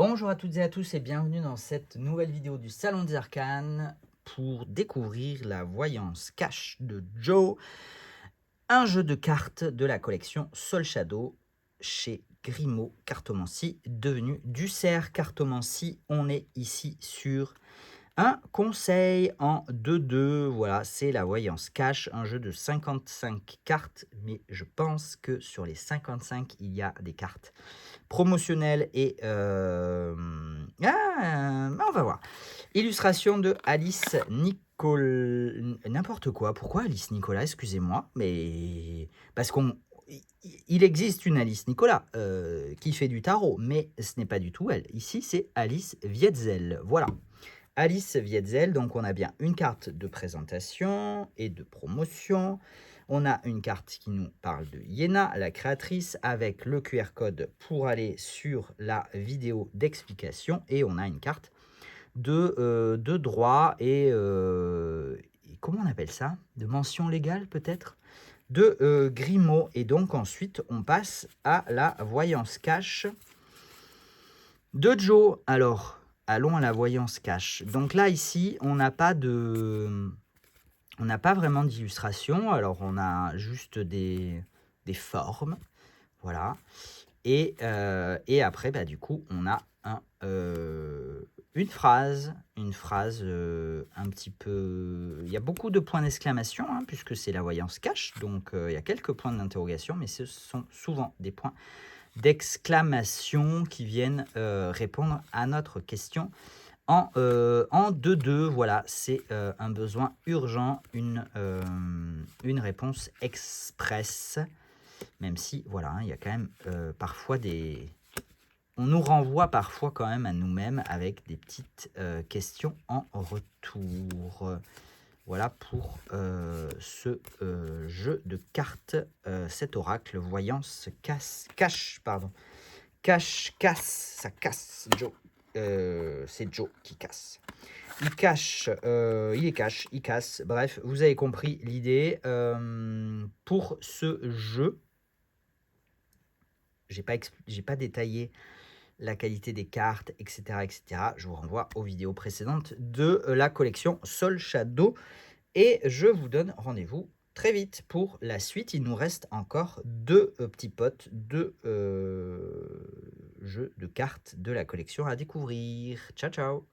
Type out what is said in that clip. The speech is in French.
Bonjour à toutes et à tous et bienvenue dans cette nouvelle vidéo du Salon des Arcanes pour découvrir la voyance cache de Joe, un jeu de cartes de la collection Soul Shadow chez Grimaud Cartomancie, devenu Ducer Cartomancie. On est ici sur un conseil en 2-2, voilà, c'est la voyance cache, un jeu de 55 cartes, mais je pense que sur les 55, il y a des cartes promotionnelles et... on va voir. Illustration de Alice Nicole... N'importe quoi, pourquoi Alice Nicolas, excusez-moi, mais... Parce qu'on... Il existe une Alice Nicolas qui fait du tarot, mais ce n'est pas du tout elle. Ici, c'est Alice Vietzel, voilà. Alice Vietzel, donc on a bien une carte de présentation et de promotion. On a une carte qui nous parle de Yéna, la créatrice, avec le QR code pour aller sur la vidéo d'explication. Et on a une carte de droit et comment on appelle ça? De mention légale peut-être? De Grimaud. Et donc ensuite, on passe à la voyance cache de Joe. Alors, allons à la voyance cache. Donc là, ici, on n'a pas vraiment d'illustration. Alors, on a juste des formes. Voilà. Et après, bah, du coup, on a une phrase un petit peu... Il y a beaucoup de points d'exclamation, hein, puisque c'est la voyance cache. Donc, il y a quelques points d'interrogation, mais ce sont souvent des points d'exclamation qui viennent répondre à notre question en 2-2. Voilà, c'est un besoin urgent, une réponse express, même si, voilà, il y a quand même parfois des... On nous renvoie parfois quand même à nous-mêmes avec des petites questions en retour. Voilà pour ce jeu de cartes, cet oracle voyance cache, pardon. Casse, ça casse, Joe. C'est Joe qui casse. Il cache, il casse. Bref, vous avez compris l'idée. Pour ce jeu, j'ai pas détaillé la qualité des cartes, etc., etc. Je vous renvoie aux vidéos précédentes de la collection Soul Shadow. Et je vous donne rendez-vous très vite pour la suite. Il nous reste encore deux petits potes de jeux de cartes de la collection à découvrir. Ciao, ciao!